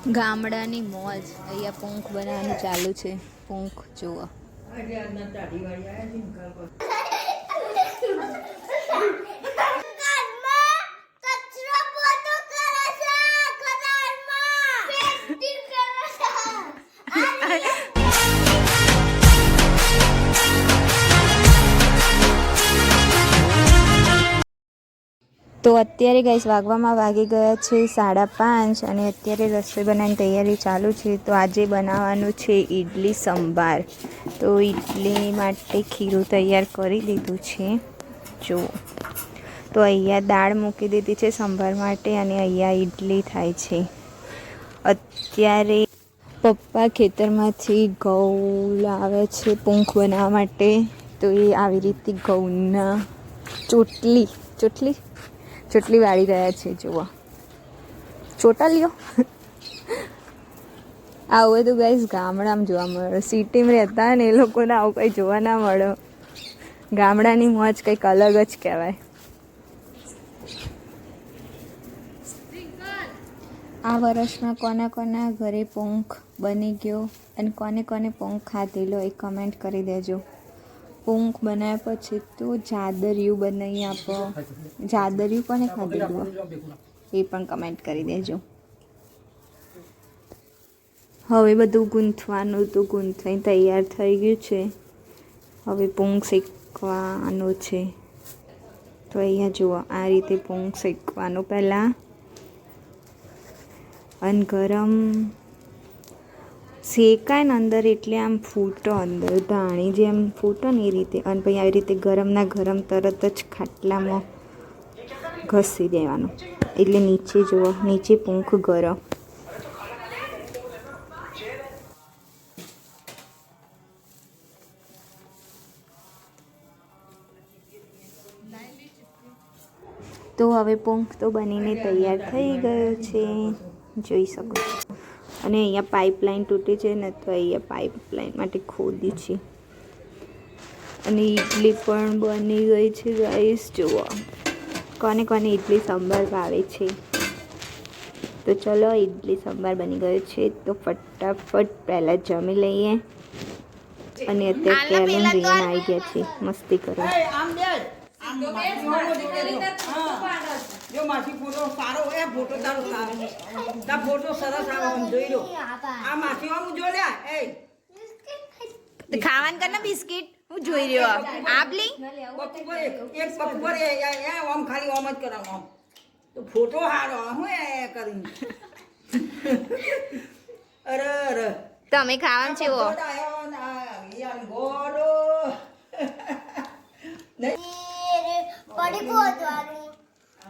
ગામડાની મોજ અહીંયા પૂંખ બનાવવાનું ચાલુ છે. પૂંખ જુઓ. તો અત્યારે ગાઈસ વાગી ગયા છે 5:30 અને અત્યારે રસોઈ બનાવવાની તૈયારી ચાલુ છે. તો આજે બનાવવાનું છે ઇડલી સંભાર. તો ઇડલી માટે ખીરું તૈયાર કરી દીધું છે. જો તો અહીંયા દાળ મૂકી દીધી છે સંભાર માટે અને અહીંયા ઇડલી થાય છે. અત્યારે પપ્પા ખેતરમાંથી ઘઉં લાવે છે પૂંખ બનાવવા માટે. તો એ આવી રીતે ઘઉંના ચોટલી વાળી રહ્યા છે. જુઓ ચોટાલીઓ આવું તો ગાઈસ ગામડામાં જોવા મળે. સિટીમાં રહેતા ને એ લોકોને આવું કંઈ જોવા ના મળે. ગામડાની મોજ કંઈક અલગ જ કહેવાય. આ વર્ષમાં કોના ઘરે પૂંખ બની ગયો અને કોને પૂંખ ખાધેલો એ કમેન્ટ કરી દેજો. પૂંખ બનાવ્યા પછી તો જાદરિયું બનાવી આપો. જાદરિયું કોને ખાધેલું એ પણ કમેન્ટ કરી દેજો. હવે બધું ગૂંથવાનું તો ગૂંથવાઈ તૈયાર થઈ ગયું છે. હવે પૂંખ શેકવાનું છે. તો અહીંયા જુઓ આ રીતે પૂંખ શેકવાનું પહેલાં અને ગરમ શેકાય ને અંદર એટલે આમ ફૂટો અંદર ધાણી જેમ ફૂટો ને એ રીતે. અને પછી આવી રીતે ગરમના ગરમ તરત જ ખાટલામાં ઘસી દેવાનું એટલે નીચે જુઓ નીચે પૂંખ ગરમ. તો હવે પૂંખ તો બનીને તૈયાર થઈ ગયો છે, જોઈ શકો છો. અને અહીંયા પાઇપલાઇન તૂટી છે ને તો અહીંયા પાઇપલાઇન માટે ખોદી છે. અને ઇડલી પણ બની ગઈ છે ગાઈસ. જુઓ કોને ઇડલી સંભાર ભાવે છે. તો ચલો ઇડલી સંભાર બની ગયો છે. તો ફટાફટ પહેલાં જમી લઈએ. અને અત્યારે કેરમ રીન આવી ગયા છે મસ્તી કરો. જો માસી ફોટો સારો હે, ફોટો તારો સારો તા ફોટો સરસ આવે આમ જોઈ લો. આ માસી આમ જો લે એ ખાવાન કરના બિસ્કિટ હું જોઈ રહ્યો. આપલી એક પકબર એ આમ ખાલી આમ જ કરાવ આમ તો ફોટો હારો હું એ કરીને. અરે તમે ખાવાનું છે ઓ યાર ગોડો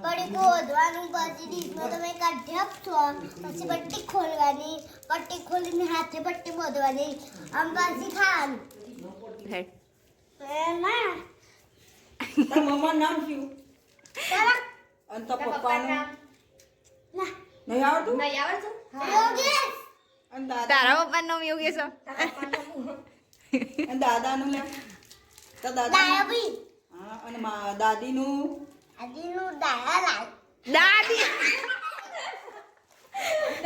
પડી ગોધવાનું પછી ડીશમાં તમે કાઢ્યા છો. પછી પટ્ટી ખોલવાની, પટ્ટી ખોલીને હાથે પટ્ટી બોધવાની, આમ પાછી ખાવાનું. તારા મમ્મા નામ શું? અને તો પપ્પાનું નહીં આવડતું? યોગેશ. અને દાદા તારા પપ્પાનું નામ યોગેશ. અને દાદાનું લે તો દાદા દાયાભાઈ. હા અને દાદીનું આદિનું દાયાલાલ.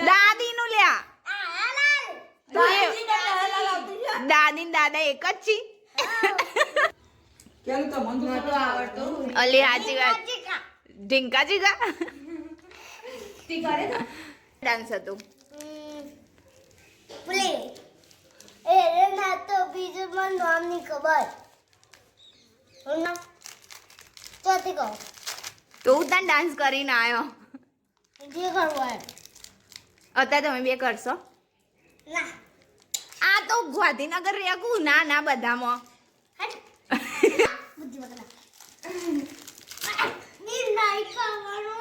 દાદીનું લ્યા. દાયાલાલ. દાદી ને દાદા એક જ છી. કેવું તો મન તો આવડતું. અલી સાચી વાત. ઢીંકા જીગા ડાન્સ હતું. પ્લે એ ના તો બીજું મને નામ નહીં ખબર. ચોથી કહો તો હું તને ડાન્સ કરીને આવ્યો. જે કરવું અત્યારે તમે બે કરશો? ના આ તો ગાંધીનગર રેકું ના બધામાં. બુદ્ધિ વગર ની નાઈ ખાવાનું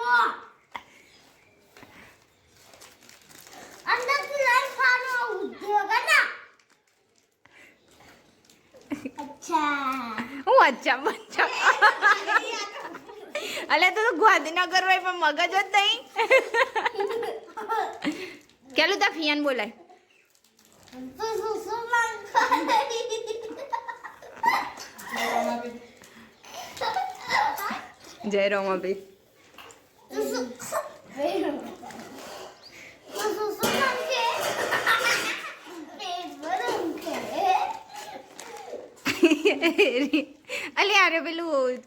અંદર થી નાઈ ખાવાનું બુદ્ધિ વગર ના. અચ્છા હું બચ્ચા અલે તો ગાંધીનગર હોય પણ મગજ જ નહીં. કેલું તા ફિયાન બોલાય. તો સુસુ માંગ જય રોમાભાઈ. સુસુ માંગ અલી અરે પેલું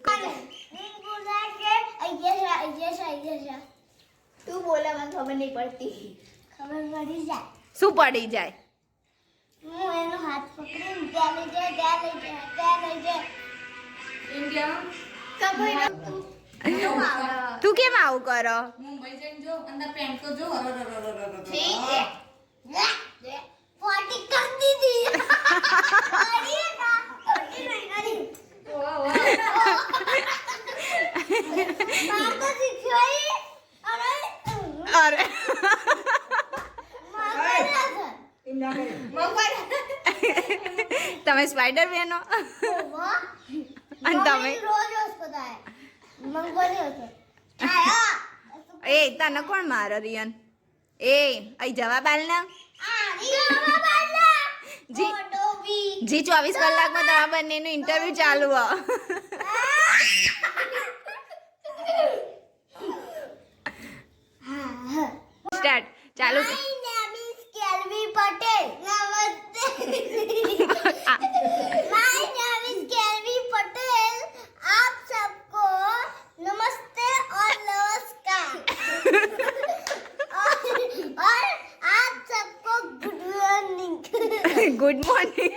તું બોલે મને ખબર નહીં પડતી ખબર પડી જાય શું પડી જાય હું એનો હાથ પકડીને ત્યાં લઈ જાય ત્યાં લઈ જાય ખબર નતું તું કેમ આવું કરો મુંબઈ જઈને જો અંદર પેન્ટ તો જો ઠીક છે પોટી કર દીધી અરે ના પોટી નહીં કરી માર તો શીખ્યો અરે અરે એમ ના કરે. તમે સ્પાઈડર મેનો અને તમે રોજ હોસ્પિટલ મંગોલી હતો આયા એ તને કોણ મારે રિયન એ અહીં જવાબ આલ ને જી જી 24 કલાકમાં તમારા બંનેનું ઇન્ટરવ્યુ ચાલુ હો સ્ટાર્ટ ચાલુ My name is Kelvi Patel. Namaste. My name is Kelvi Patel. आप सबको नमस्ते और नमस्कार और आप सबको good morning good morning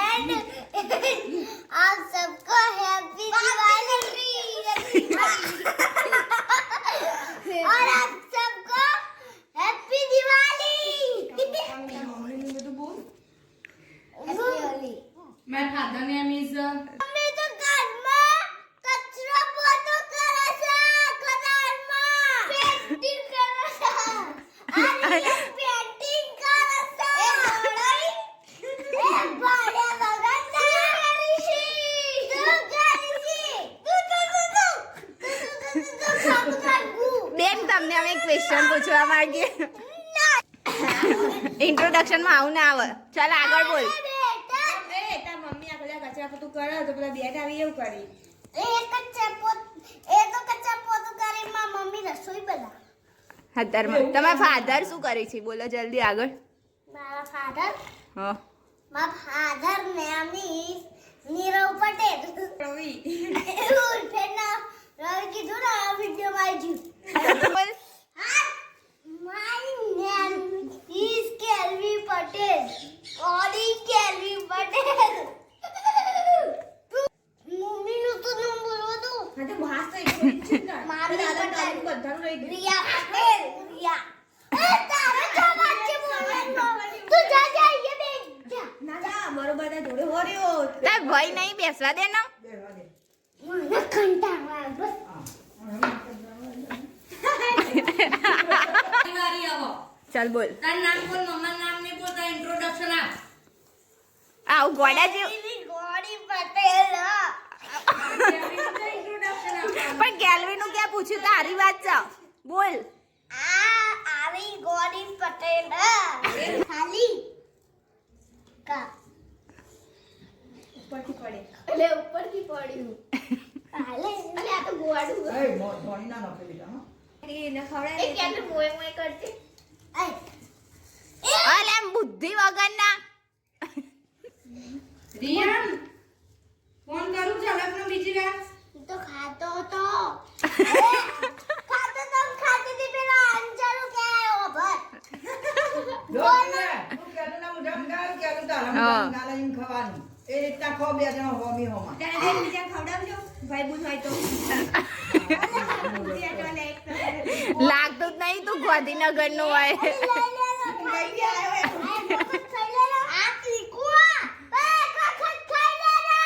and आप सबको हैप्पी दिवाली और आप सबको happy Diwali My father name is mummy તો ઘરમાં કચરો પોતો કરે છે ઘરમાં પેન્ટિંગ કરે છે અને પેન્ટિંગ કરે છે એ ભાડે વગર ના કરી છે તું કરી છે તું બેન તમને અમે એક ક્વેશ્ચન પૂછવા માંગીએ ઇન્ટ્રોડક્શનમાં આવું ના આવે ચાલ આગળ બોલ મમ્મી આ પેલા કચરા પોતું કરે તો પેલા બેટ આવી એવું કરી એ તો કચ્ચા પોતું કરી માં મમ્મી રસોઈ બના અત્યારમાં તમારા ફાધર શું કરે છે બોલો જલ્દી આગળ મારા ફાધર હા My father name is Nirav Patel. રવિ ઉર્ફે ના રવિ કીધું ને આ વિડીયોમાં આવી બોલ My name is Kelvi Patel. Ori Kelvi Patel. મમ્મીનું તો નામ બોલવો તો હા તો ભાસ તો એક છે ને મારું દાદા પટેલ. દાદી બધાનું રહી ગયું રિયા પટેલ રિયા એ તારે જવાબ છે બોલવાનું તું જા જા એ બેન જા ના ના બરોબર તારા જોડે હો રહ્યો તાર ભાઈ નહીં બેસવા દે ને બેહવા દે. મને કંટાળો આવે બસ વારી આવો ચાલ બોલ તારું નામ બોલ મમ્માનું નામ નહીં બોલ તારું ઇન્ટ્રોડક્શન આપ આવું ગોડા જેવું કેલ્વી ગોડી પટેલ ઇન્ટ્રોડક્શન આપ પણ ગેલરીનું ક્યાં પૂછ્યું તારી વાત છે બોલ આ આવી ગોડી પટેલ ખાલી કા ઉપરથી પડે એટલે ઉપરથી પડ્યું હાલે એટલે આ તો ગોવાડું એ ધોણી ના નાખે બેટા, હો. એને ખવડાય એ ક્યાં મોય મોય કરતી અલે આમ બુદ્ધિ વગરના રિયાન ફોન કરું ચાલ આપણે બીજી વાર તો ખાતો હતો ખાતો તો ખાતી હતી પેલા અંજારું કે આવ્યો ભર ધોઈને, તું ક્યાંનું ના મોઢામાં ગાળ, ક્યાંનું તારા મોઢામાં ગાળ આવીને ખાવાનું. એ રીતના ખો બે જણા હોમી હોમાં. ત્યારે બેન બીજા ખવડાવજો ભાઈ બુન હોય તો બીજા તો લે એક તો લાગતું જ નહીં તું ગાંધીનગરનું હોય લઈ લેલો આ વખત ખાઈ લેલો આ ત્રિકુઆ એ વખત ખાઈ લેલો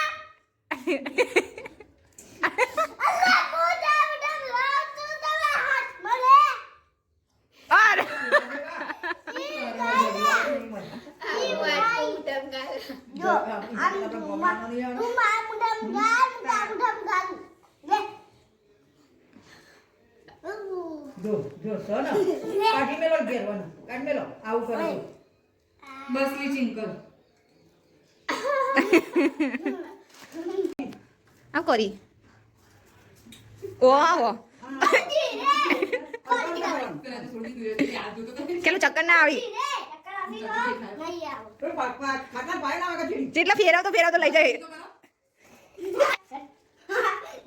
અલ્લાહ મોઢા મોઢા લાવ તું તમે હાથ મળે ઓર જો આમ તું માર મુઢા ગાલ લે જો, જો, સોનો. કાઢી મેલો ઘેરવાનો. કાઢી મેલો. આવું કરો છો. બસ સ્વિચિંગ કરો આમ કરી ઓ આવો કરવાનું. કેલું ચક્કર ના આવી નહીં આવો તો ખાતા પાય ના વાગે ચીડી જેટલા ફેરવતો લઈ જાય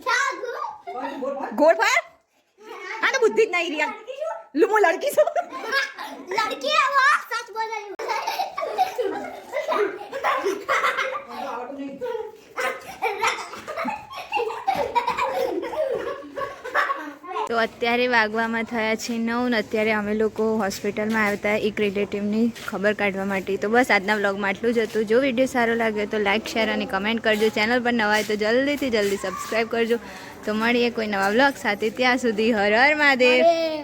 જાગુ બોલ બોલ ગોળ ફાર આ તો બુદ્ધિ જ નહીં રિયા લુમો લડકી છું लड़की है वो सच बोल रही हूँ આવડતું નહીં તો અત્યારે વાગવામાં થયા છે 9 ને અત્યારે અમે લોકો હોસ્પિટલમાં આવ્યા હતા એક રિલેટિવની ખબર કાઢવા માટે તો બસ આજના વ્લોગમાં આટલું જ હતું જો વિડીયો સારો લાગ્યો તો લાઇક શેર અને કમેન્ટ કરજો ચેનલ પર નવા હોય તો જલ્દીથી જલ્દી સબસ્ક્રાઈબ કરજો તો મળીએ કોઈ નવા વ્લોગ સાથે ત્યાં સુધી હર હર મહાદેવ